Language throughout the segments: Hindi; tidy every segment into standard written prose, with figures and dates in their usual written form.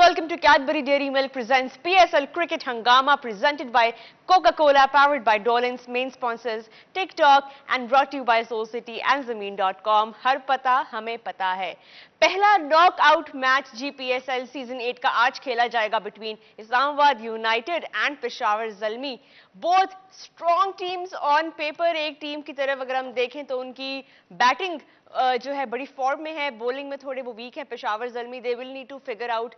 welcome to Cadbury Dairy Milk presents PSL Cricket Hangama, presented by Coca-Cola, powered by Dolan's main sponsors TikTok and brought to you by Soul City and Zameen.com. हर पता हमें पता है. पहला नॉकआउट मैच GPSL सीजन 8 का आज खेला जाएगा between Islamabad United and Peshawar Zalmi. Both strong teams on paper. एक टीम की तरफ अगर हम देखें तो उनकी बैटिंग जो है बड़ी फॉर्म में है, बॉलिंग में थोड़े वो वीक है. Peshawar Zalmi they will need to figure out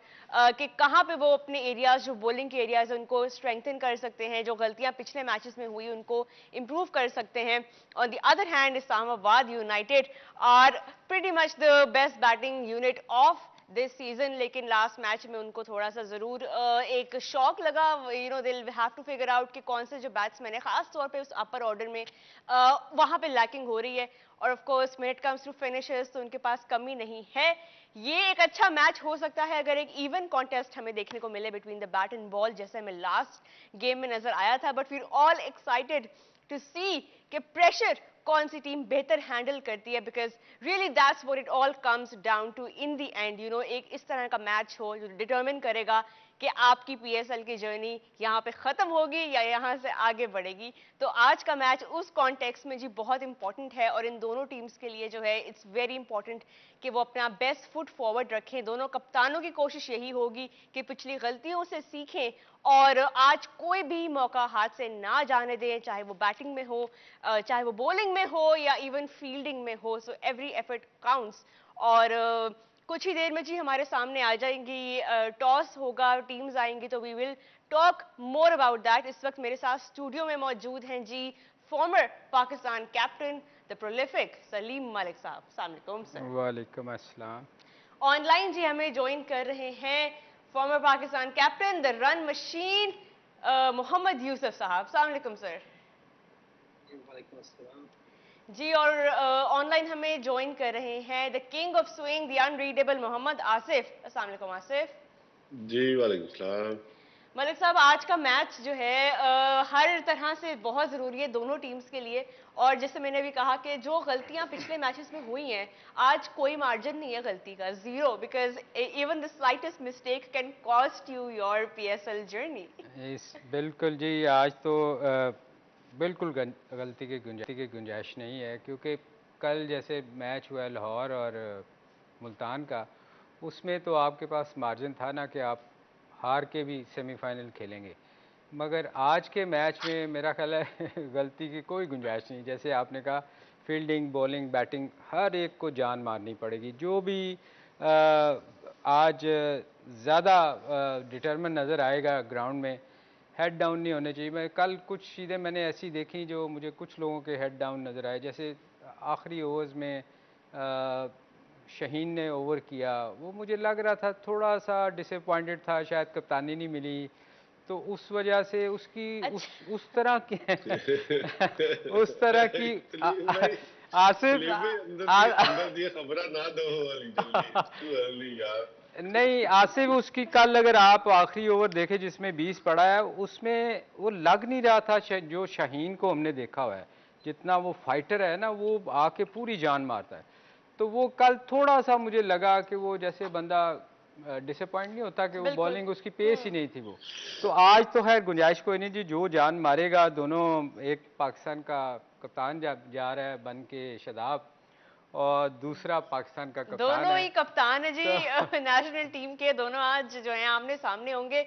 कि कहां पे वो अपने एरियाज, जो बॉलिंग के एरियाज उनको स्ट्रेंथन कर सकते हैं, जो गलतियां पिछले मैचेस में हुई उनको इंप्रूव कर सकते हैं. On the other hand Islamabad United are pretty much the best batting unit of this season, लेकिन लास्ट मैच में उनको थोड़ा सा जरूर एक शॉक लगा. They have to figure out कि कौन से जो बैट्समैन है खास तौर पे उस अपर ऑर्डर में वहां पे लैकिंग हो रही है. और of course when it comes to finishers तो उनके पास कमी नहीं है. ये एक अच्छा मैच हो सकता है अगर एक इवन कॉन्टेस्ट हमें देखने को मिले between the bat and ball, जैसे हमें लास्ट गेम में नजर आया था. But we are all excited to see कि प्रेशर कौन सी टीम बेहतर हैंडल करती है, because really that's what it all comes down to in the end. एक इस तरह का मैच हो जो डिटरमिन करेगा कि आपकी PSL की जर्नी यहाँ पे खत्म होगी या यहाँ से आगे बढ़ेगी. तो आज का मैच उस कॉन्टेक्स्ट में जी बहुत इंपॉर्टेंट है और इन दोनों टीम्स के लिए जो है इट्स वेरी इंपॉर्टेंट कि वो अपना बेस्ट फुट फॉरवर्ड रखें. दोनों कप्तानों की कोशिश यही होगी कि पिछली गलतियों से सीखें और आज कोई भी मौका हाथ से ना जाने दें, चाहे वो बैटिंग में हो, चाहे वो बॉलिंग में हो या इवन फील्डिंग में हो. So every effort counts. और कुछ ही देर में जी हमारे सामने आ जाएंगी, टॉस होगा, टीम्स आएंगी, तो we will talk more about that. इस वक्त मेरे साथ स्टूडियो में मौजूद हैं जी former Pakistan captain the prolific Salim Malik साहब. अस्सलाम वालेकुम सर. वालेकुम अस्सलाम. ऑनलाइन जी हमें ज्वाइन कर रहे हैं former Pakistan captain the run machine Mohammad Yousuf sahab. अस्सलाम वालेकुम सर. वालेकुम अस्सलाम जी. और ऑनलाइन हमें ज्वाइन कर रहे हैं the king of swing the unreadable Mohammad Asif. अस्सलाम वालेकुम आसिफ. जी वालेकुम सलाम. मलिक साहब, आज का मैच जो है हर तरह से बहुत ज़रूरी है दोनों टीम्स के लिए. और जैसे मैंने भी कहा कि जो गलतियां पिछले मैचेस में हुई हैं, आज कोई मार्जिन नहीं है गलती का, zero, because even the slightest mistake can cost you your PSL journey. बिल्कुल जी. आज तो बिल्कुल गलती की गुंजाइश नहीं है, क्योंकि कल जैसे मैच हुआ लाहौर और मुल्तान का, उसमें तो आपके पास मार्जिन था ना कि आप हार के भी सेमीफाइनल खेलेंगे. मगर आज के मैच में मेरा ख्याल है गलती की कोई गुंजाइश नहीं. जैसे आपने कहा, फील्डिंग, बॉलिंग, बैटिंग हर एक को जान मारनी पड़ेगी. जो भी आज ज़्यादा डिटरमिन नज़र आएगा ग्राउंड में, हेड डाउन नहीं होने चाहिए. मैं कल कुछ चीज़ें मैंने ऐसी देखी जो मुझे कुछ लोगों के हेड डाउन नज़र आए. जैसे आखिरी ओवर्स में शहीन ने ओवर किया, वो मुझे लग रहा था थोड़ा सा डिसअपॉइंटेड था, शायद कप्तानी नहीं मिली, तो उस वजह से उसकी उस तरह की उस तरह की आसिफ नहीं, आसिफ उसकी कल अगर आप आखिरी ओवर देखे जिसमें 20 पड़ा है, उसमें वो लग नहीं रहा था जो शाहीन को हमने देखा हुआ है. जितना वो फाइटर है ना, वो आके पूरी जान मारता है. तो वो कल थोड़ा सा मुझे लगा कि वो जैसे बंदा डिसअपॉइंट नहीं होता कि वो बॉलिंग उसकी पेस ही नहीं थी वो. तो आज तो खैर गुंजाइश कोई नहीं जी, जो जान मारेगा दोनों. एक पाकिस्तान का कप्तान जा रहा है बन के शादाब, और दूसरा पाकिस्तान का कप्तान दोनों है. ही कप्तान है जी नेशनल टीम के. दोनों आज जो है आमने सामने होंगे.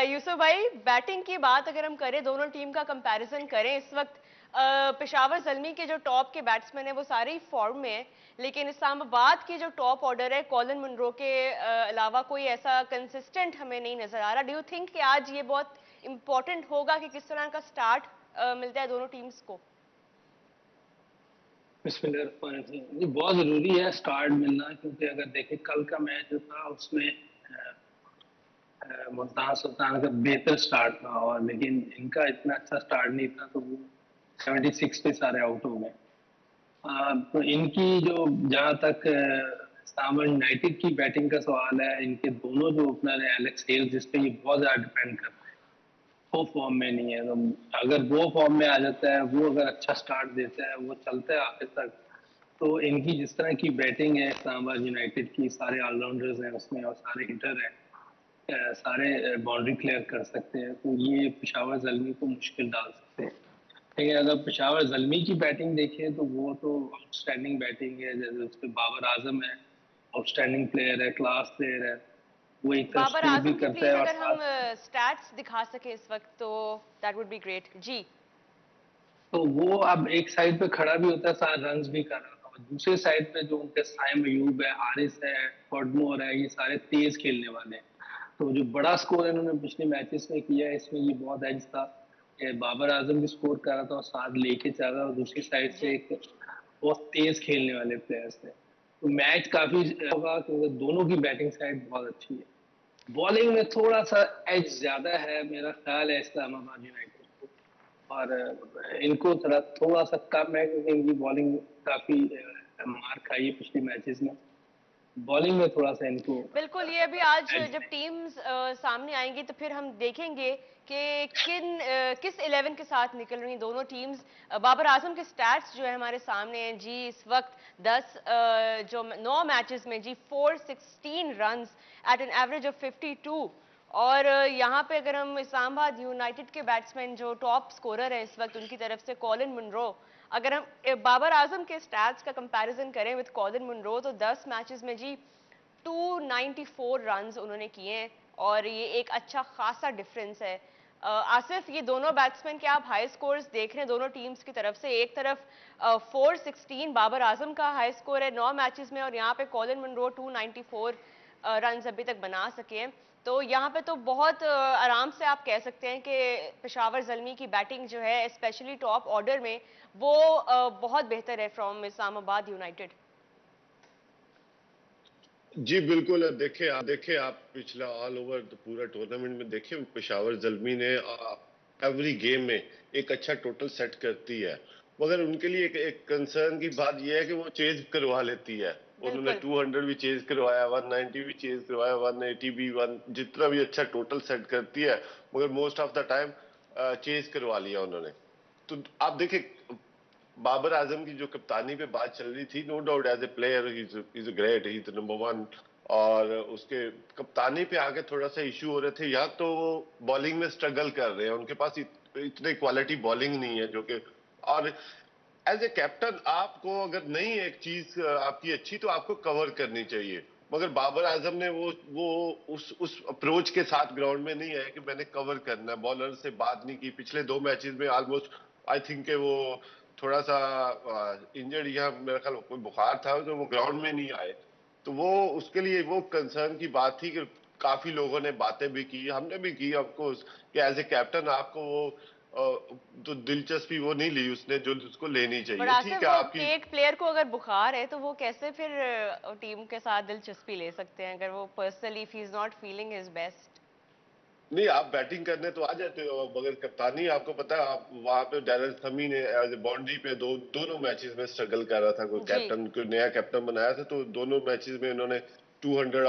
यूसुफ भाई, बैटिंग की बात अगर हम करें, दोनों टीम का कंपैरिजन करें, इस वक्त पेशावर ज़ल्मी के जो टॉप के बैट्समैन है वो सारे ही फॉर्म में है, लेकिन इस्लामाबाद की जो टॉप ऑर्डर है, कॉलिन मुनरो के अलावा कोई ऐसा कंसिस्टेंट हमें नहीं नजर आ रहा. डू यू थिंक कि आज ये बहुत इंपॉर्टेंट होगा कि किस तरह का स्टार्ट मिलता है दोनों टीम्स को? बिस्मिल्लाहिर्रहमानिर्रहीम. ये बहुत ज़रूरी है स्टार्ट मिलना, क्योंकि अगर देखें कल का मैच जो था उसमें मुल्तान सुल्तान का बेहतर स्टार्ट था, और लेकिन इनका इतना अच्छा स्टार्ट नहीं था, तो वो 76 पे सारे आउट हो गए. तो इनकी जो, जहाँ तक इस्लामाबाद यूनाइटेड की बैटिंग का सवाल है, इनके दोनों जो ओपनर है एलेक्स हेल्स, जिस पे ये बहुत ज़्यादा डिपेंड करते हैं, वो फॉर्म में नहीं है. तो अगर वो फॉर्म में आ जाता है, वो अगर अच्छा स्टार्ट देता है, वो चलता है आखिर तक, तो इनकी जिस तरह की बैटिंग है इस्लामाबाद यूनाइटेड की, सारे ऑलराउंडर्स हैं उसमें और सारे हिटर हैं, सारे बाउंड्री क्लियर कर सकते हैं, तो ये पेशावर ज़ल्मी को मुश्किल डाल सकते हैं। लेकिन अगर पेशावर ज़ल्मी की बैटिंग देखें तो वो तो आउटस्टैंडिंग बैटिंग है। जैसे उस पे बाबर आजम है, आउटस्टैंडिंग प्लेयर है, क्लास प्लेयर है, वो एक तरफ बाबर स्कोर भी आजम की करता प्लीज है और अगर हम साथ स्टैट्स दिखा सके इस वक्त तो दैट वुड बी ग्रेट जी। तो वो अब एक साइड पे खड़ा भी होता है, साथ रन्स भी कर रहा था, और दूसरे साइड पे जो उनके साइम अयूब है, हारिस है, फॉर्डमोर है, ये सारे तेज खेलने वाले हैं। तो जो बड़ा स्कोर इन्होंने पिछले मैचेस में किया है, इसमें ये बहुत एज था कि बाबर आजम भी स्कोर कर रहा था और साथ लेके चल रहा था, और दूसरी साइड से जी एक बहुत तेज खेलने वाले प्लेयर्स थे। तो मैच काफी होगा क्योंकि दोनों की बैटिंग साइड बहुत अच्छी है। बॉलिंग में थोड़ा सा एज ज्यादा है मेरा ख्याल है इस्लामाबाद यूनाइटेड को, और इनको थोड़ा सा कम है क्योंकि इनकी बॉलिंग काफी मार खाई है पिछले मैचेस में। बॉलिंग में थोड़ा सा इनको बिल्कुल, ये अभी आज एज जब है। टीम्स सामने आएंगी तो फिर हम देखेंगे कि किस 11 के साथ निकल रही हैं दोनों टीम्स। बाबर आजम के स्टैट्स जो है हमारे सामने हैं जी इस वक्त 9 मैचेस में जी 416 runs at an average of 52। और यहाँ पे अगर हम इस्लामाबाद यूनाइटेड के बैट्समैन जो टॉप स्कोरर है इस वक्त उनकी तरफ से कॉलिन मुनरो, अगर हम बाबर आजम के स्टैट्स का कंपैरिजन करें विद कॉलिन मुनरो तो 10 मैचेस में जी 294 रन्स उन्होंने किए हैं और ये एक अच्छा खासा डिफरेंस है। आसिफ, ये दोनों बैट्समैन के आप हाई स्कोर्स देख रहे हैं दोनों टीम्स की तरफ से, एक तरफ 416 बाबर आजम का हाई स्कोर है 9 मैचेस में और यहाँ पे कॉलिन मुनरो 294 रन्स अभी तक बना सके हैं। तो यहाँ पे तो बहुत आराम से आप कह सकते हैं कि पेशावर ज़ल्मी की बैटिंग जो है स्पेशली टॉप ऑर्डर में वो बहुत बेहतर है फ्रॉम इस्लामाबाद यूनाइटेड। जी बिल्कुल। देखे आप पिछला ऑल ओवर तो पूरा टूर्नामेंट में देखे पेशावर जल्मी ने एवरी गेम में एक अच्छा टोटल सेट करती है, मगर उनके लिए एक कंसर्न की बात यह है कि वो चेज करवा लेती है। उन्होंने बिल्कुल 200 भी चेज करवाया, 190 भी चेज करवाया, 180 भी, वन जितना भी अच्छा टोटल सेट करती है, मगर most of the time chase करवा लिया उन्होंने। तो आप देखें बाबर आजम की जो कप्तानी पे बात चल रही थी, no doubt as a player is great, he is number one, और उसके कप्तानी पे आगे थोड़ा सा इशू हो रहे थे, या तो बॉलिंग में स्ट्रगल कर रहे हैं, उनके पास इतने क्वालिटी बॉलिंग नहीं है जो कि, और एज ए कैप्टन आपको अगर नहीं एक चीज आपकी अच्छी तो आपको कवर करनी चाहिए, मगर बाबर आजम ने वो उस अप्रोच के साथ ग्राउंड में नहीं आया कि मैंने कवर करना है, बॉलर से बात नहीं की। पिछले 2 मैचेस में ऑलमोस्ट आई थिंक के वो थोड़ा सा इंजर्ड या मेरा ख्याल कोई बुखार था तो वो ग्राउंड में नहीं आए, तो वो उसके लिए वो कंसर्न की बात थी कि काफी लोगों ने बातें भी की, हमने भी की आपको कि एज ए कैप्टन आपको वो तो दिलचस्पी वो नहीं ली उसने जो उसको लेनी बट चाहिए। ठीक आसिफ है वो आपकी, एक प्लेयर को अगर बुखार है तो वो कैसे फिर टीम के साथ दिलचस्पी ले सकते हैं अगर वो personally if he is not feeling his best. नहीं आप बैटिंग करने तो आ जाते हो, मगर कप्तानी आपको पता है, आप वहां पे डैरेन समी ने एज ए बाउंड्री पे दोनों मैचेस में स्ट्रगल कर रहा था, कोई जी कैप्टन कोई नया कैप्टन बनाया था, तो दोनों मैचेस में उन्होंने 200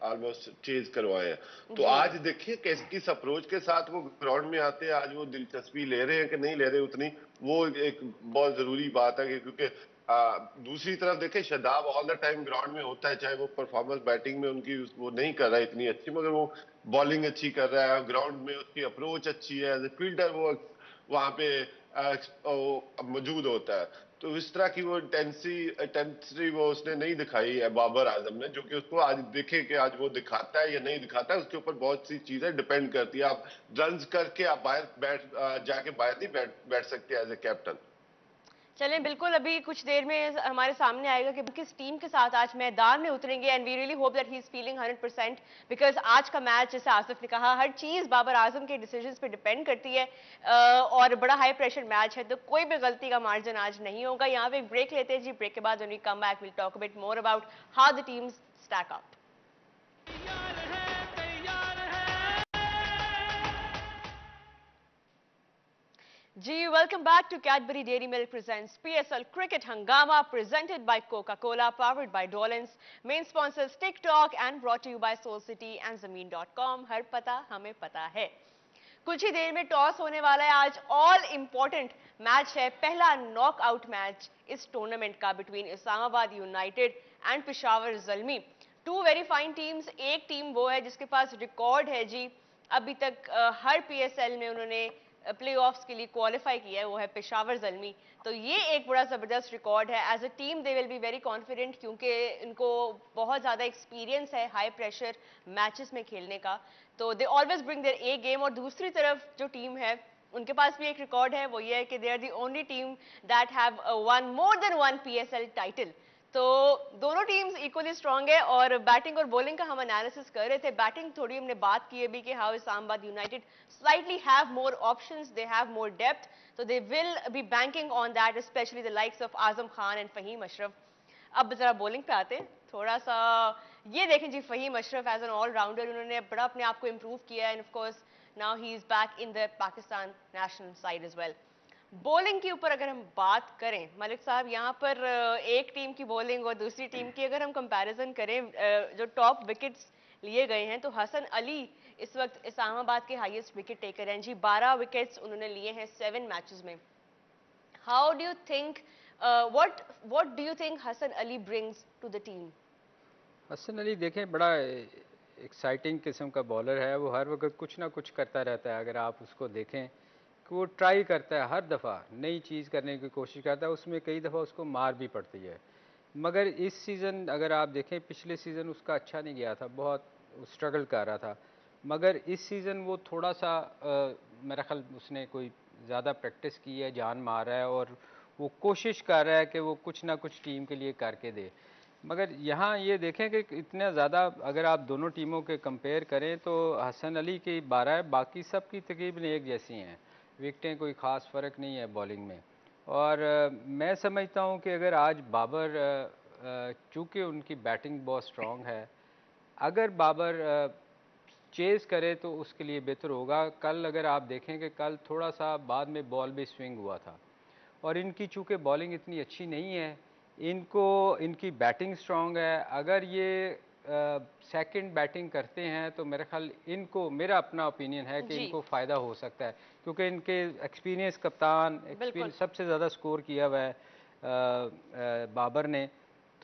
ऑलमोस्ट चेज करवाए हैं। तो जी आज देखिए किस अप्रोच के साथ वो ग्राउंड में आते हैं, आज वो दिलचस्पी ले रहे हैं कि नहीं ले रहे उतनी, वो एक बहुत जरूरी बात है क्योंकि दूसरी तरफ देखें Shadab all the time ground में होता है, चाहे वो परफॉर्मेंस बैटिंग में उनकी वो नहीं कर रहा है इतनी अच्छी, मगर वो बॉलिंग अच्छी कर रहा है, ग्राउंड में उसकी अप्रोच अच्छी है, एज ए फील्डर वो वहां पे मौजूद होता है। तो इस तरह की वो इंटेंसिटी वो उसने नहीं दिखाई है बाबर आजम ने, जो कि उसको आज देखे कि आज वो दिखाता है या नहीं दिखाता है, उसके ऊपर बहुत सी चीजें डिपेंड करती है। आप रन करके आप जाके बाहर नहीं बैठ सकते एज ए कैप्टन। चलें, बिल्कुल अभी कुछ देर में हमारे सामने आएगा कि किस टीम के साथ आज मैदान में उतरेंगे and we really hope that he is feeling 100% because आज का मैच जैसे आसिफ ने कहा हर चीज बाबर आजम के डिसीजंस पे डिपेंड करती है और बड़ा हाई प्रेशर मैच है तो कोई भी गलती का मार्जिन आज नहीं होगा। यहाँ पे एक ब्रेक लेते हैं जी, ब्रेक के बाद when we come back will talk a bit more about how the teams stack up. Ji, welcome back to Cadbury Dairy Milk presents PSL Cricket Hangama presented by Coca-Cola, powered by Dolans, main sponsors TikTok and brought to you by Soul City and Zameen.com. हर पता हमें पता है। कुछ ही देर में टॉस होने वाला है, आज ऑल इम्पोर्टेंट मैच है, पहला नॉकआउट मैच इस टूर्नामेंट का between Islamabad United and Peshawar Zalmi. Two very fine teams. एक टीम वो है जिसके पास रिकॉर्ड है जी, अभी तक हर पीएसएल में उन्होंने प्लेऑफ्स के लिए क्वालिफाई किया है, वो है पेशावर ज़ल्मी। तो ये एक बड़ा ज़बरदस्त रिकॉर्ड है। As a team they will be very confident, क्योंकि इनको बहुत ज़्यादा एक्सपीरियंस है हाई प्रेशर मैचेस में खेलने का, तो they always bring their A game. और दूसरी तरफ जो टीम है उनके पास भी एक रिकॉर्ड है, वो ये है कि they are the only team that have one more than one PSL title. तो दोनों टीम्स इक्वली स्ट्रांग है। और बैटिंग और बॉलिंग का हम एनालिसिस कर रहे थे। बैटिंग थोड़ी हमने बात की अभी कि how Islamabad united slightly have more options, they have more depth, तो they will be banking on that, specially the likes of Azam Khan and Faheem Ashraf. अब जरा बॉलिंग पे आते हैं थोड़ा सा। ये देखें जी, Faheem Ashraf as an allrounder उन्होंने बड़ा अपने आप को इम्प्रूव किया है, and of course now he is back in the Pakistan national side as well. Bowling के ऊपर अगर हम बात करें मलिक साहब, यहाँ पर एक टीम की बॉलिंग और दूसरी टीम की अगर हम कंपैरिजन करें, जो टॉप विकेट्स लिए गए हैं, तो हसन अली इस वक्त इस्लामाबाद के हाईएस्ट विकेट टेकर हैं जी। 12 विकेट्स उन्होंने लिए हैं 7 मैचेस में। How do you think, what do you think Hasan Ali brings to the team? Hasan Ali देखें बड़ा एक्साइटिंग किस्म का बॉलर है, वो हर वक्त कुछ ना कुछ करता रहता है। अगर आप उसको देखें कि वो ट्राई करता है, हर दफ़ा नई चीज़ करने की कोशिश करता है, उसमें कई दफ़ा उसको मार भी पड़ती है। मगर इस सीज़न अगर आप देखें, पिछले सीज़न उसका अच्छा नहीं गया था, बहुत स्ट्रगल कर रहा था। मगर इस सीज़न वो थोड़ा सा मेरा ख्याल उसने कोई ज़्यादा प्रैक्टिस की है, जान मार रहा है और वो कोशिश कर रहा है कि वो कुछ ना कुछ टीम के लिए करके दे। मगर यहाँ ये देखें कि इतना ज़्यादा अगर आप दोनों टीमों के कंपेयर करें तो हसन अली की 12 है, बाकी सब की तकरीबन एक जैसी हैं, विकटें कोई ख़ास फ़र्क नहीं है बॉलिंग में। और मैं समझता हूँ कि अगर आज बाबर, चूँकि उनकी बैटिंग बहुत स्ट्रॉन्ग है, अगर बाबर चेज़ करे तो उसके लिए बेहतर होगा। कल अगर आप देखें कि कल थोड़ा सा बाद में बॉल भी स्विंग हुआ था, और इनकी चूँकि बॉलिंग इतनी अच्छी नहीं है, इनको इनकी बैटिंग स्ट्रॉन्ग है। अगर ये सेकंड बैटिंग करते हैं तो मेरे ख्याल इनको, मेरा अपना ओपिनियन है कि जी इनको फ़ायदा हो सकता है, क्योंकि इनके एक्सपीरियंस कप्तान, बिल्कुल। एक्सपीरियंस सबसे ज़्यादा स्कोर किया हुआ है बाबर ने।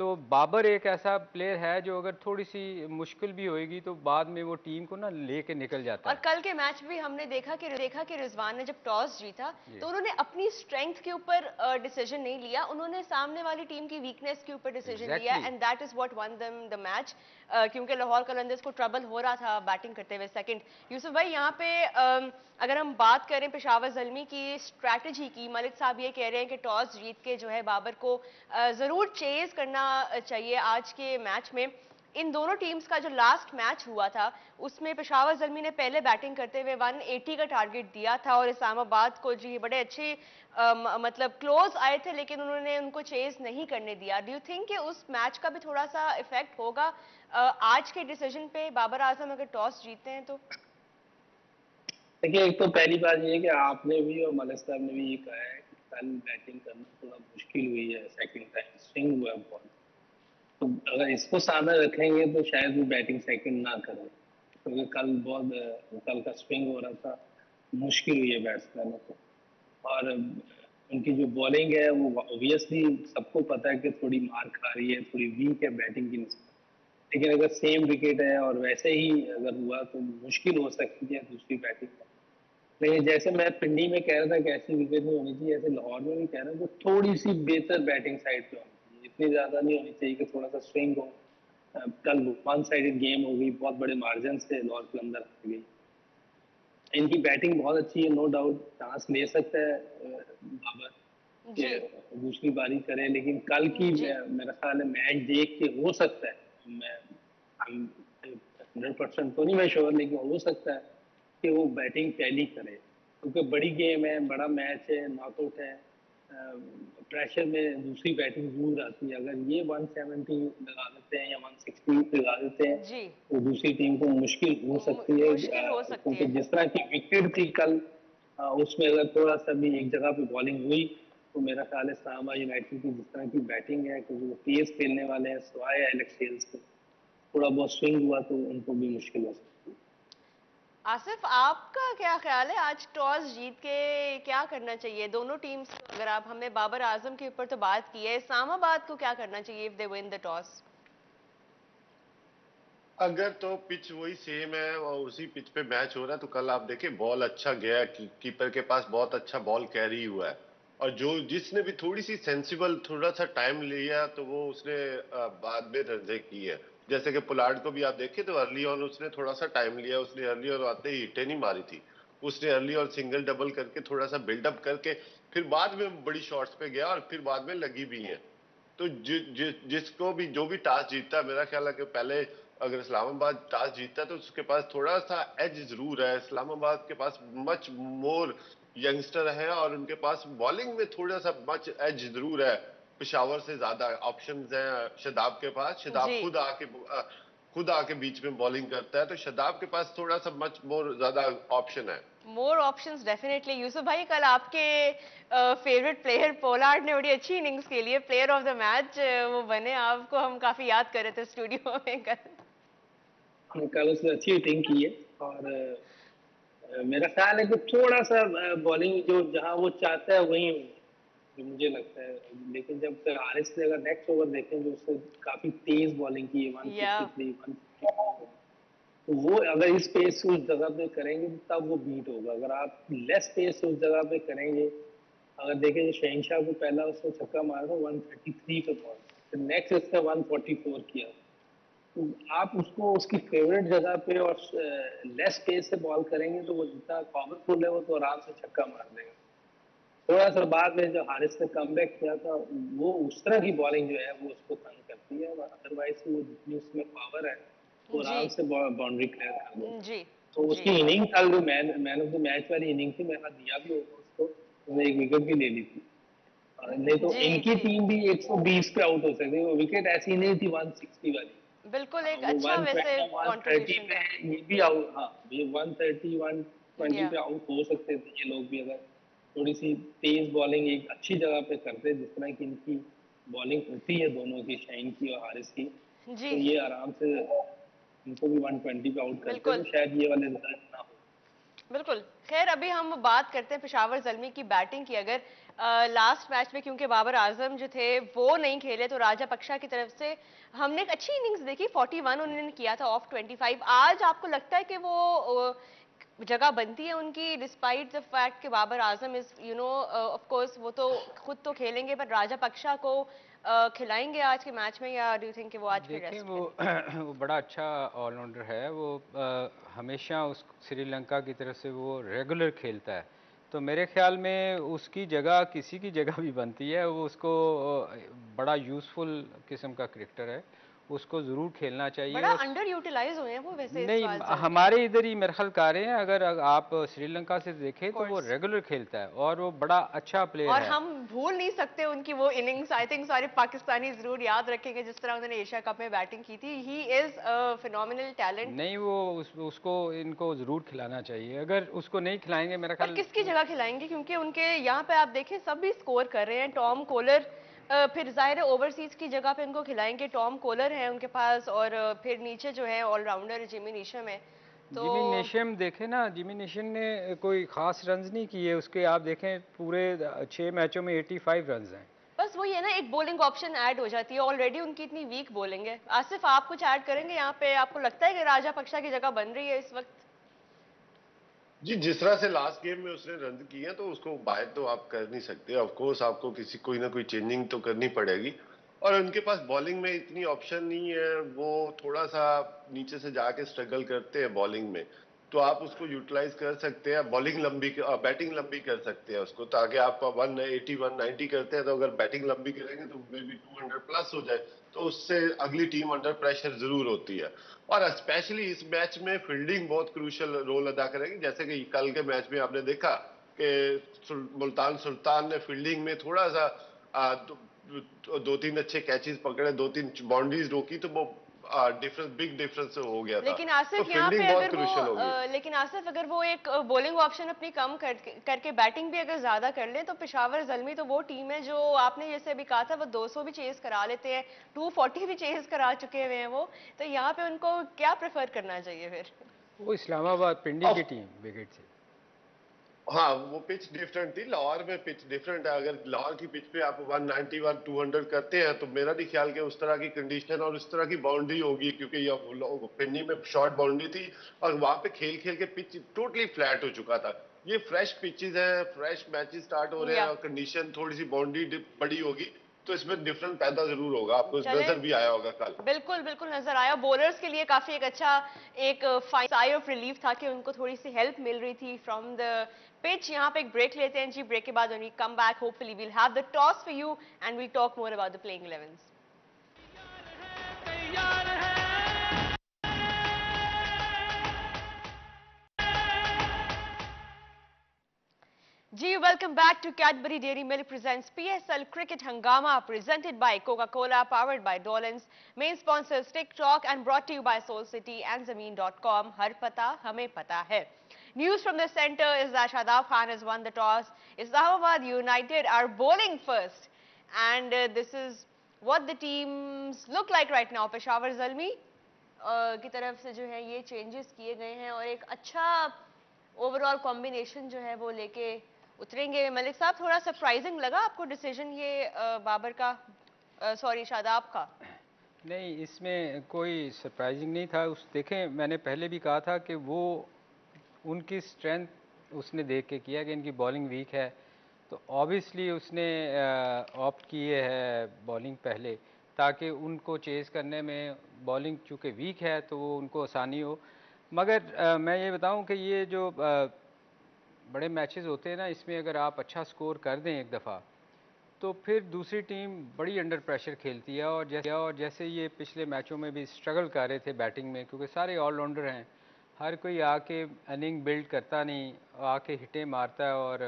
तो बाबर एक ऐसा प्लेयर है जो अगर थोड़ी सी मुश्किल भी होएगी तो बाद में वो टीम को ना लेके निकल जाता और है। कल के मैच भी हमने देखा कि रिजवान ने जब टॉस जीता जी तो उन्होंने अपनी स्ट्रेंथ के ऊपर डिसीजन नहीं लिया, उन्होंने सामने वाली टीम की वीकनेस के ऊपर डिसीजन लिया, exactly. And that is what one them the match. क्योंकि लाहौर कलंदर्स को ट्रबल हो रहा था बैटिंग करते हुए। सेकंड, यूसुफ भाई यहाँ पे अगर हम बात करें पेशावर ज़ल्मी की स्ट्रैटेजी की, मलिक साहब ये कह रहे हैं कि टॉस जीत के जो है बाबर को ज़रूर चेज करना चाहिए आज के मैच में। इन दोनों टीम्स का जो लास्ट मैच हुआ था उसमें पेशावर ज़ल्मी ने पहले बैटिंग करते हुए 180 का टारगेट दिया था, और इस्लामाबाद को जी बड़े अच्छे मतलब क्लोज आए थे, लेकिन उन्होंने उनको चेज नहीं करने दिया। डू यू थिंक कि उस मैच का भी थोड़ा सा इफेक्ट होगा आज के डिसीजन पे, बाबर आजम अगर टॉस जीतते हैं तो? देखिए, एक तो पहली बात ये है कि आपने भी और मलिक साहब ने भी ये कहा है कि कल बैटिंग करना थोड़ा मुश्किल हुई है, सेकंड टाइम स्विंग हुआ है बहुत। तो अगर इसको सामने रखेंगे तो शायद वो बैटिंग सेकंड ना करें, क्योंकि कल बहुत कल का स्विंग हो रहा था, मुश्किल हुई है बैट्समैनों को। और उनकी जो बॉलिंग है वो ऑब्वियसली सबको पता है कि थोड़ी मार खा रही है, थोड़ी वीक है बैटिंग की निस्बत। लेकिन अगर सेम विकेट है और वैसे ही अगर हुआ तो मुश्किल हो सकती है दूसरी बैटिंग में। लेकिन जैसे मैं पिंडी में कह रहा था कि ऐसी विकेट नहीं होनी चाहिए, ऐसे लाहौर में भी कह रहा हूँ कि थोड़ी सी बेहतर बैटिंग साइड पे होनी चाहिए, इतनी ज्यादा नहीं होनी चाहिए कि थोड़ा सा स्विंग हो। कल वन साइडेड गेम हो गई, बहुत बड़े मार्जिन से लाहौर के अंदर आ गई। इनकी बैटिंग बहुत अच्छी है, नो डाउट चांस ले सकता है बाबर जी कि दूसरी बारी करें, लेकिन कल की जी मेरा ख्याल है मैच देख के हो सकता है, मैं 100% तो नहीं मैं श्योर, लेकिन हो सकता है कि वो बैटिंग पहली करे, क्योंकि बड़ी गेम है, बड़ा मैच है, नॉकआउट है, प्रेशर में दूसरी बैटिंग जरूर आती है। अगर ये 170 लगा देते हैं या 160 लगा देते हैं जी तो दूसरी टीम को मुश्किल हो सकती है, मुश्किल हो सकती क्योंकि है। जिस तरह की विकेट थी कल, उसमें अगर थोड़ा सा भी एक जगह पे बॉलिंग हुई तो मेरा ख्याल है इस्लामाबाद यूनाइटेड की जिस तरह की बैटिंग है, क्योंकि वो तेज खेलने वाले हैं सिवाय एलेक्स हेल्स के, थोड़ा बहुत स्विंग हुआ तो उनको भी मुश्किल हो सकती है। आसिफ, आपका क्या ख्याल है आज टॉस जीत के क्या करना चाहिए दोनों टीम्स? अगर आप, हमने बाबर आजम के ऊपर तो बात की है, इस्लामाबाद को क्या करना चाहिए if they win the toss? अगर तो पिच वही सेम है और उसी पिच पे मैच हो रहा है तो कल आप देखिए बॉल अच्छा गया है, कीपर के पास बहुत अच्छा बॉल कैरी हुआ है। और जो जिसने भी थोड़ी सी सेंसिबल थोड़ा सा टाइम लिया तो वो उसने बाद में रन की है। जैसे कि पुलार्ड को भी आप देखिए तो अर्ली ऑन उसने थोड़ा सा टाइम लिया, उसने अर्ली ऑन आते ही हिटें नहीं मारी थी, उसने अर्ली और सिंगल डबल करके थोड़ा सा बिल्डअप करके फिर बाद में बड़ी शॉट्स पे गया और फिर बाद में लगी भी है। तो जिसको भी जो भी टॉस जीतता है, मेरा ख्याल है कि पहले अगर इस्लामाबाद टॉस जीतता है तो उसके पास थोड़ा सा एज जरूर है। इस्लामाबाद के पास मच मोर यंगस्टर है और उनके पास बॉलिंग में थोड़ा सा मच एज जरूर है, पेशावर से ज्यादा ऑप्शंस हैं शदाब के पास। शदाब जी। खुद आके बीच में बॉलिंग करता है, तो शदाब के पास थोड़ा सा मच मोर ज्यादा ऑप्शन है। More options definitely. यूसुफ भाई, कल आपके फेवरेट प्लेयर पोलार्ड ने बड़ी अच्छी इनिंग्स खेली है, प्लेयर ऑफ द मैच वो बने, आपको हम काफी याद कर रहे थे स्टूडियो में कल। कल उसने अच्छी हिटिंग की है और मेरा ख्याल है कि थोड़ा सा बॉलिंग जो जहां वो चाहता है वही जो मुझे लगता है। लेकिन जब फिर हारिस ने अगर नेक्स्ट ओवर देखें जो उसने काफी तेज बॉलिंग की है, या 153 154, तो वो अगर इस पेस से उस जगह पे करेंगे तो तब वो बीट होगा। अगर आप लेस पेस से उस जगह पे करेंगे, अगर देखें शहनशाह को पहला उसने छक्का मारा था 133 पे बॉल, फिर नेक्स्ट उसने 144 किया, तो आप उसको उसकी फेवरेट जगह पे और लेस पेस से बॉल करेंगे तो वो जितना पावरफुल है वो तो आराम से छक्का मार देगा। थोड़ा सा बाद में जो हारिस ने कमबैक किया था, वो उस तरह की बॉलिंग जो है वो उसको तंग करती है, अदरवाइज वो जितनी उसमें पावर है वो जी आराम से बाउंड्री क्लियर कर देगा। जी तो जी। उसकी इनिंग कल जो मैन ऑफ द मैच वाली इनिंग थी, मैंने दिया भी होगा उसको, उसने एक विकेट भी ले ली थी। नहीं तो जी इनकी जी, टीम भी 120 पे आउट हो सकती है, वो विकेट ऐसी नहीं थी 160 वाली। बिल्कुल एक वो अच्छा वैसे 120 130 कंट्रीब्यूशन पे था। ये भी आउट, हाँ ये 130 120 या पे आउट हो सकते थे ये लोग भी, अगर थोड़ी सी तेज बॉलिंग एक अच्छी जगह पे करते जिस तरह की इनकी बॉलिंग होती है दोनों की, शाइन की और हारिस की, जी तो ये आराम से इनको भी 120 पे आउट करते बिल्कुल तो शायद ये वाले रिजल्ट ना हो। बिल्कुल। खैर, अभी हम बात करते हैं पेशावर ज़ल्मी की बैटिंग की। अगर लास्ट मैच में क्योंकि बाबर आजम जो थे वो नहीं खेले तो राजा पक्षा की तरफ से हमने एक अच्छी इनिंग्स देखी, 41 उन्होंने किया था ऑफ 25। आज आपको लगता है कि वो जगह बनती है उनकी, डिस्पाइट द फैक्ट कि Babar Azam is of course वो तो खुद तो खेलेंगे पर राजा पक्षा को खिलाएंगे आज के मैच में, या डू यू थिंक कि वो आज फिर देखिए रेस्ट वो करें? वो बड़ा अच्छा ऑलराउंडर है वो। हमेशा उस श्रीलंका की तरफ से वो रेगुलर खेलता है, तो मेरे ख्याल में उसकी जगह किसी की जगह भी बनती है। वो उसको बड़ा यूज़फुल किस्म का क्रिकेटर है, उसको ज़रूर खेलना चाहिए। बड़ा अंडर यूटिलाइज हुए हैं वो वैसे इस नहीं, बार ज़ल्मी। हमारे इधर ही मेरे ख्याल कर रहे हैं। अगर आप श्रीलंका से देखें तो वो कोर्स, रेगुलर खेलता है और वो बड़ा अच्छा प्लेयर और है। हम भूल नहीं सकते उनकी वो इनिंग्स। आई थिंक सारे पाकिस्तानी जरूर याद रखेंगे जिस तरह उन्होंने एशिया कप में बैटिंग की थी। He is a phenomenal talent. नहीं, वो उसको इनको ज़रूर खिलाना चाहिए। अगर उसको नहीं खिलाएंगे मेरा पर ख्याल। किसकी जगह खिलाएंगे, क्योंकि उनके यहाँ पे आप देखें सभी स्कोर कर रहे हैं। टॉम कोलर, फिर जाहिर है ओवरसीज की जगह पे उनको खिलाएंगे, टॉम कोलर है उनके पास, और फिर नीचे जो है ऑलराउंडर जिमी नीशम है। तो जिमी नेशम देखे ना, जिमी नेशम ने कोई खास रन्स नहीं किए उसके। आप देखें पूरे 6 मैचों में 85 रन्स हैं। बस वही है ना, एक बॉलिंग ऑप्शन ऐड हो जाती है, ऑलरेडी उनकी इतनी वीक बॉलिंग है। आसिफ, आप कुछ ऐड करेंगे यहाँ पे? आपको लगता है कि राजा पक्षा की जगह बन रही है इस वक्त? जी, जिस तरह से लास्ट गेम में उसने रन किए हैं तो उसको बाहर तो आप कर नहीं सकते। ऑफ कोर्स आपको किसी कोई ना कोई चेंजिंग तो करनी पड़ेगी और उनके पास बॉलिंग में इतनी ऑप्शन नहीं है। वो थोड़ा सा नीचे से जाके स्ट्रगल करते हैं बॉलिंग में, तो आप उसको यूटिलाइज कर सकते हैं। बॉलिंग लंबी बैटिंग लंबी कर सकते हैं उसको, ताकि आप 180 190 करते हैं तो अगर बैटिंग लंबी करेंगे तो मे बी 200 प्लस हो जाए, तो उससे अगली टीम अंडर प्रेशर जरूर होती है। और स्पेशली इस मैच में फील्डिंग बहुत क्रूशियल रोल अदा करेगी। जैसे कि कल के मैच में आपने देखा कि मुल्तान सुल्तान ने फील्डिंग में थोड़ा सा दो तीन अच्छे कैचेस पकड़े, दो तीन बाउंड्रीज रोकी, तो वो बिग डिफरेंस हो गया था। लेकिन तो आसिफ यहाँ पे फील्डिंग बहुत अगर वो क्रूशियल होगी। लेकिन आसिफ अगर वो एक बॉलिंग ऑप्शन अपनी कम करके बैटिंग भी अगर ज्यादा कर ले, तो पेशावर ज़ल्मी तो वो टीम है जो आपने जैसे अभी कहा था वो 200 भी चेज करा लेते हैं, 240 भी चेज करा चुके हुए हैं वो। तो यहाँ पे उनको क्या प्रेफर करना चाहिए फिर? वो इस्लामाबाद पिंडी की टीम विकेट से। हाँ, वो पिच डिफरेंट थी। लाहौर में पिच डिफरेंट है। अगर लाहौर की पिच पे आप 191 200 करते हैं तो मेरा नहीं ख्याल कि उस तरह की कंडीशन और उस तरह की बाउंड्री होगी, क्योंकि ये पिन्नी में शॉर्ट बाउंड्री थी और वहां पे खेल खेल के पिच टोटली फ्लैट हो चुका था। ये फ्रेश पिचेस हैं, फ्रेश मैचेस स्टार्ट हो रहे हैं या और कंडीशन थोड़ी सी बाउंड्री बड़ी होगी तो इसमें डिफरेंट पैदा जरूर होगा। आपको चले, नजर भी आया होगा कल। बिल्कुल बिल्कुल नजर आया। बॉलर्स के लिए काफी एक अच्छा एक साई ऑफ रिलीफ था कि उनको थोड़ी सी हेल्प मिल रही थी फ्रॉम द पिच। यहाँ पे एक ब्रेक लेते हैं जी, ब्रेक के बाद when we come back hopefully we'll have the toss for you and we'll talk more about the playing 11s. Ji, welcome back to Cadbury Dairy Milk presents PSL Cricket Hangama, presented by Coca-Cola, powered by Dolans. Main sponsors TikTok and brought to you by Soul City and Zameen.com. Har pata, hame pata hai. News from the center is that Shadab Khan has won the toss. Islamabad United are bowling first. And this is what the teams look like right now. Peshawar Zalmi की तरफ से जो है ये चेंजेस किए गए हैं और एक अच्छा ओवरऑल कॉम्बिनेशन जो है वो लेके उतरेंगे। मलिक साहब, थोड़ा सरप्राइजिंग लगा आपको डिसीजन ये बाबर का, सॉरी शादाब का? नहीं, इसमें कोई सरप्राइजिंग नहीं था। उस देखें, मैंने पहले भी कहा था कि वो उनकी स्ट्रेंथ उसने देख के किया कि इनकी बॉलिंग वीक है, तो ऑब्वियसली उसने ऑप्ट किए है बॉलिंग पहले, ताकि उनको चेज़ करने में बॉलिंग चूँकि वीक है तो वो उनको आसानी हो। मगर मैं ये बताऊं कि ये जो बड़े मैचेस होते हैं ना, इसमें अगर आप अच्छा स्कोर कर दें एक दफ़ा तो फिर दूसरी टीम बड़ी अंडर प्रेशर खेलती है। और जैसे ये पिछले मैचों में भी स्ट्रगल कर रहे थे बैटिंग में, क्योंकि सारे ऑलराउंडर हैं, हर कोई आके इनिंग बिल्ड करता नहीं, आके हिटें मारता है। और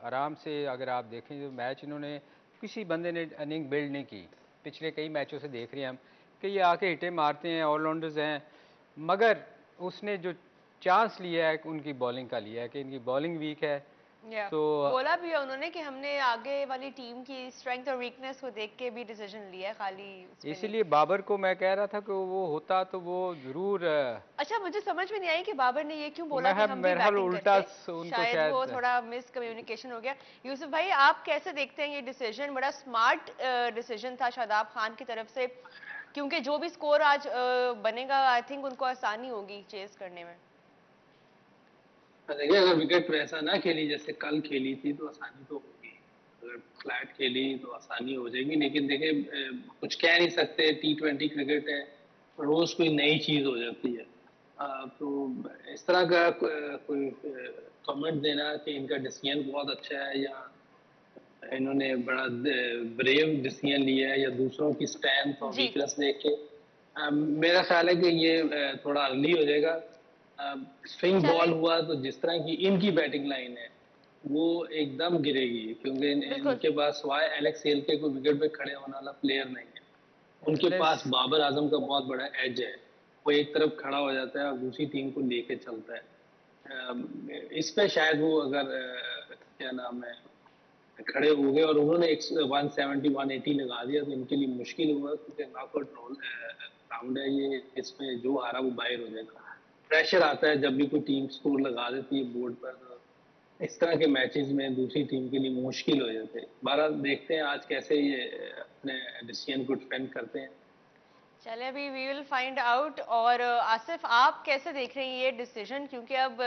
आराम से अगर आप देखें जो मैच, इन्होंने किसी बंदे ने इनिंग बिल्ड नहीं की। पिछले कई मैचों से देख रहे हैं हम कि ये आके हिटें मारते हैं, ऑलराउंडर्स हैं, मगर उसने जो चांस लिया है उनकी बॉलिंग का लिया है कि इनकी बॉलिंग वीक है। तो बोला भी है उन्होंने कि हमने आगे वाली टीम की स्ट्रेंथ और वीकनेस को देख के भी डिसीजन लिया है, खाली इसीलिए बाबर को मैं कह रहा था कि वो होता तो वो जरूर। अच्छा, मुझे समझ में नहीं आई कि बाबर ने ये क्यों बोला कि हम भी मेरे हाल बैटिंग उल्टा करते। उनको शायद वो थोड़ा मिस कम्युनिकेशन हो गया। यूसुफ भाई, आप कैसे देखते हैं ये डिसीजन? बड़ा स्मार्ट डिसीजन था शादाब खान की तरफ से, क्योंकि जो भी स्कोर आज बनेगा आई थिंक उनको आसानी होगी चेस करने में। देखिए, अगर विकेट वैसा ना खेली जैसे कल खेली थी तो आसानी तो होगी। अगर फ्लैट खेली तो आसानी हो जाएगी, लेकिन देखिए कुछ कह नहीं सकते, T20 क्रिकेट है, रोज कोई नई चीज हो जाती है। तो इस तरह का कोई कमेंट देना कि इनका डिसीजन बहुत अच्छा है या इन्होंने बड़ा ब्रेव डिसीजन लिया है या दूसरों की स्ट्रेंथ और जी, वीकनेस देख के, मेरा ख्याल है कि ये थोड़ा अर्ली हो जाएगा। स्विंग चले, बॉल हुआ तो जिस तरह की इनकी बैटिंग लाइन है वो एकदम गिरेगी, क्योंकि बिल्कुल। इनके पास सिवाय एलेक्स हेल के कोई विकेट पे खड़े होने वाला प्लेयर नहीं है। उनके पास बाबर आजम का बहुत बड़ा एज है, वो एक तरफ खड़ा हो जाता है और दूसरी टीम को लेके चलता है। इस पे शायद वो अगर क्या नाम है खड़े हो गए और उन्होंने 170 180 लगा दिया तो इनके लिए मुश्किल हुआ, क्योंकि नॉकआउट राउंड है ये, इसमें जो हारा वो बाहर हो जाएगा। प्रेशर आता है जब भी कोई टीम स्कोर लगा देती है बोर्ड पर, तो इस तरह के मैचेस में दूसरी टीम के लिए मुश्किल हो जाते हैं। बारह देखते हैं आज कैसे ये अपने डिसीजन को डिफेंड करते हैं। चले, अभी वी विल फाइंड आउट। और आसिफ, आप कैसे देख रहे हैं ये डिसीजन? क्योंकि अब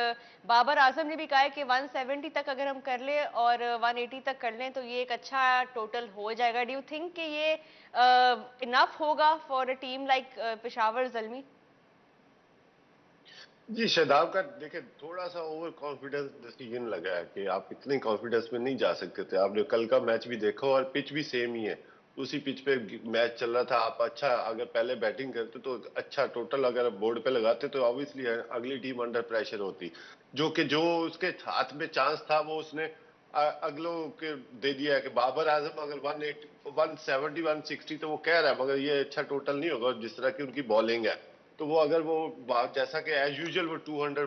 बाबर आजम ने भी कहा है कि 170 तक अगर हम कर ले और 180 तक कर लें तो ये एक अच्छा टोटल हो जाएगा। डू यू थिंक कि ये इनफ होगा for a team like Peshawar Zalmi? जी, शादाब का देखिए थोड़ा सा ओवर कॉन्फिडेंस डिसीजन लगा है कि आप इतने कॉन्फिडेंस में नहीं जा सकते थे। आपने कल का मैच भी देखा और पिच भी सेम ही है, उसी पिच पे मैच चल रहा था। आप अच्छा अगर पहले बैटिंग करते तो अच्छा टोटल अगर बोर्ड पे लगाते तो ऑब्वियसली अगली टीम अंडर प्रेशर होती। जो उसके हाथ में चांस था वो उसने अगलों के दे दिया है कि बाबर आजम अगर 180 170 160 तो वो कह रहा है, मगर ये अच्छा टोटल नहीं होगा जिस तरह की उनकी बॉलिंग है। तो वो अगर वो जैसा कि एज यूजुअल वो 200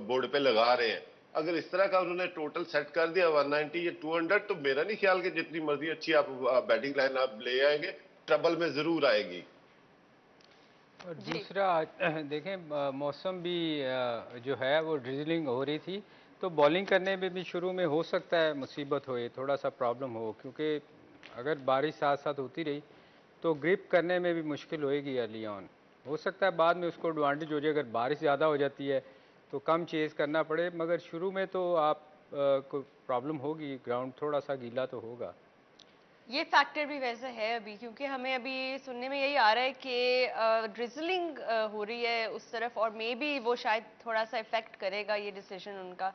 बोर्ड पे लगा रहे हैं, अगर इस तरह का उन्होंने टोटल सेट कर दिया 190 या 200, तो मेरा नहीं ख्याल कि जितनी मर्जी अच्छी आप बैटिंग लाइन आप ले आएंगे, ट्रबल में जरूर आएगी। और दूसरा देखें, मौसम भी जो है वो ड्रिजलिंग हो रही थी, तो बॉलिंग करने में भी शुरू में हो सकता है मुसीबत हो, थोड़ा सा प्रॉब्लम हो, क्योंकि अगर बारिश साथ साथ होती रही तो ग्रिप करने में भी मुश्किल होएगी अर्ली ऑन। हो सकता है बाद में उसको एडवांटेज हो जाए, अगर बारिश ज़्यादा हो जाती है तो कम चेज़ करना पड़े, मगर शुरू में तो आप को प्रॉब्लम होगी, ग्राउंड थोड़ा सा गीला तो होगा। ये फैक्टर भी वैसे है अभी, क्योंकि हमें अभी सुनने में यही आ रहा है कि ड्रिजलिंग हो रही है उस तरफ, और मे बी वो शायद थोड़ा सा इफेक्ट करेगा ये डिसीजन उनका।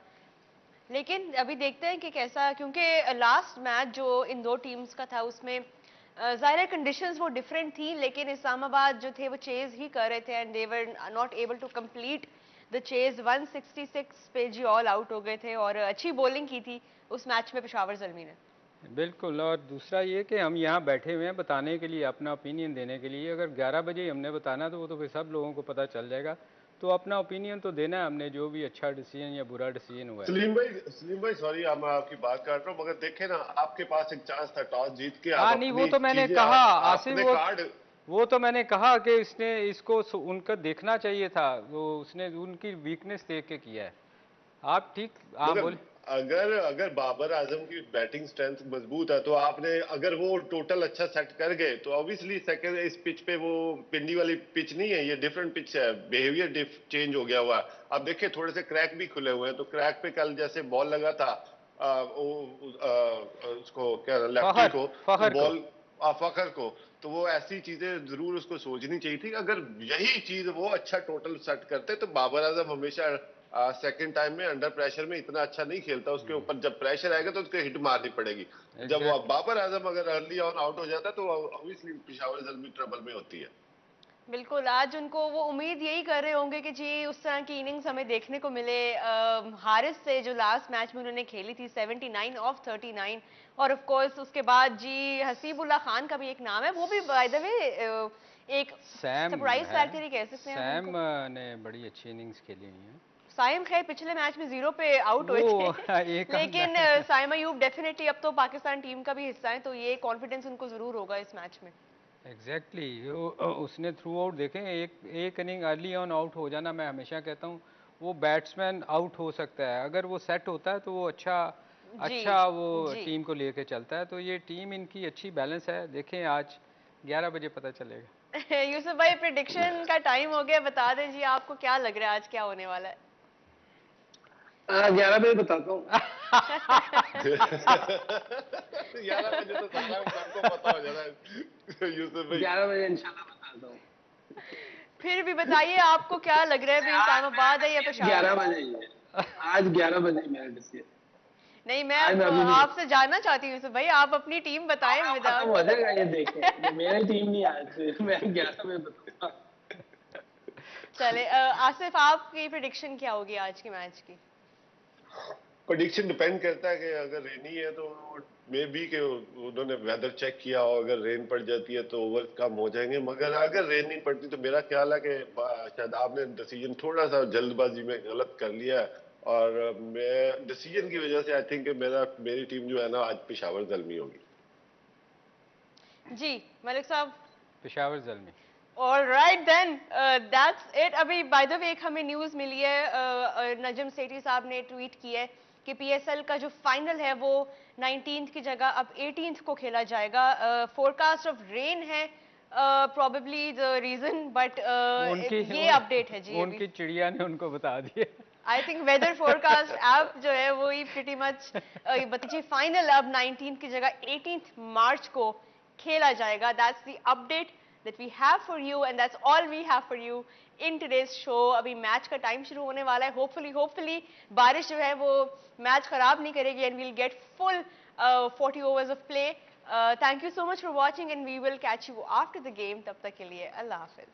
लेकिन अभी देखते हैं कि कैसा, क्योंकि लास्ट मैच जो इन दो टीम्स का था उसमें ज़ाहिर कंडीशंस वो डिफरेंट थी, लेकिन इस्लामाबाद जो थे वो चेज ही कर रहे थे and they were not able to complete the chase. 166 पे जी ऑल आउट हो गए थे, और अच्छी बॉलिंग की थी उस मैच में पेशावर ज़ल्मी ने। बिल्कुल, और दूसरा ये कि हम यहाँ बैठे हुए हैं बताने के लिए, अपना ओपिनियन देने के लिए। अगर 11 बजे ही हमने बताना तो वो तो फिर सब लोगों को पता चल जाएगा। तो अपना ओपिनियन तो देना है हमने, जो भी अच्छा डिसीजन या बुरा डिसीजन हुआ है। सलीम भाई सॉरी मैं आपकी बात काट रहा हूँ, मगर देखे ना आपके पास एक चांस था टॉस जीत के, हाँ आप नहीं, वो अपनी तो मैंने चीजें कहा आसिफ, आपने कार्ड वो तो मैंने कहा कि इसने इसको उनका देखना चाहिए था, वो उसने उनकी वीकनेस देख के किया है। आप ठीक, आप मगर बोले। अगर अगर बाबर आजम की बैटिंग स्ट्रेंथ मजबूत है तो आपने अगर वो टोटल अच्छा सेट कर गए तो ऑब्वियसली सेकंड इस पिच पे, वो पिंडी वाली पिच नहीं है, ये डिफरेंट पिच है, बिहेवियर चेंज हो गया हुआ है। अब देखिए थोड़े से क्रैक भी खुले हुए हैं, तो क्रैक पे कल जैसे बॉल लगा था उसको क्या लेफ्टी को, तो फखर को। बॉल फखर को, तो वो ऐसी चीजें जरूर उसको सोचनी चाहिए थी। अगर यही चीज वो अच्छा टोटल सेट करते तो बाबर आजम हमेशा सेकंड टाइम में अंडर प्रेशर में इतना अच्छा नहीं खेलता, उसके ऊपर जब प्रेशर आएगा तो उसको हिट मारनी पड़ेगी। जब वो एग्जैक्टली। बाबर आजम अगर अर्ली ऑन आउट हो जाता है तो ऑब्वियसली पेशावर जल्दी ट्रबल में होती है। बिल्कुल, आज उनको वो उम्मीद यही कर रहे होंगे कि जी उस तरह की इनिंग्स हमें देखने को मिले हारिस से, जो लास्ट मैच में उन्होंने खेली थी 79 ऑफ 39। और ऑफ कोर्स उसके बाद जी हसीबुल्लाह खान का भी एक नाम है, वो भी बाय द वे एक सैम सरप्राइज है, फैक्टर ही कह सकते हैं हम सैम उनको। ने बड़ी अच्छी इनिंग्स खेली हुई है। साइम खैर पिछले मैच में 0 पे आउट हुए वो थे एक लेकिन साइम अयूब डेफिनेटली अब तो पाकिस्तान टीम का भी हिस्सा है, तो ये कॉन्फिडेंस उनको जरूर होगा इस मैच में। एग्जैक्टली उसने थ्रू आउट देखें, एक इनिंग अर्ली ऑन आउट हो जाना, मैं हमेशा कहता हूँ वो बैट्समैन आउट हो सकता है, अगर वो सेट होता है तो वो अच्छा जी अच्छा वो जी। टीम को लेके चलता है। तो ये टीम इनकी अच्छी बैलेंस है, देखें आज 11 बजे पता चलेगा। यूसुफ भाई प्रिडिक्शन का टाइम हो गया, बता दें जी आपको क्या लग रहा है आज क्या होने वाला है? 11 बजे बताता हूँ। 11 बजे तो सारा सबको पता हो जाता है यूसुफ भाई। 11 बजे इंशाल्लाह बताता हूँ। फिर भी बताइए आपको क्या लग रहा है भाई, इस्लामाबाद है या पेशावर? 11 बजे ही है, आज 11 बजे मेरा डिसीजन। नहीं, मैं आज अब मैं अभी नहीं, आपसे जानना चाहती हूँ यूसुफ भाई, आप अपनी टीम बताएं खत्म विदाउट। हो जाएगा ये, देखें मेरी टीम नहीं आज, मैं 11 बजे बताऊंगा। चले आसिफ, आपकी प्रिडिक्शन क्या होगी आज के मैच की? प्रेडिक्शन डिपेंड करता है कि अगर रेनी है तो मे बी के उन्होंने वेदर चेक किया हो, अगर रेन पड़ जाती है तो ओवर कम हो जाएंगे, मगर अगर रेन नहीं पड़ती तो मेरा ख्याल है कि शायद आपने डिसीजन थोड़ा सा जल्दबाजी में गलत कर लिया है, और मैं डिसीजन की वजह से आई थिंक मेरी टीम जो है ना आज पेशावर ज़ल्मी होगी। जी Malik sahab. Peshawar Zalmi. All right then, that's it. अभी बाय द वे एक हमें न्यूज़ मिली है, नजम सेठी साहब ने ट्वीट की है कि पीएसएल का जो फाइनल है वो 19th की जगह अब 18th को खेला जाएगा। फोरकास्ट ऑफ रेन है प्रोबेबली द रीजन, बट ये अपडेट है जी अभी। उनकी चिड़िया ने उनको बता दिया। I think whether forecast app जो है वो ही प्रिटी मच बताइए, फाइनल अब 19th की जगह 18th मार्च को खेला जाएगा। That's the update that we have for you and that's all we have for you in today's show। अभी मैच का टाइम शुरू होने वाला है, होपफुली बारिश जो है वो मैच खराब नहीं करेगी and we'll get full 40 overs of play। Thank you so much for watching and we will catch you after the game। तब तक के लिए अल्लाह हाफिज।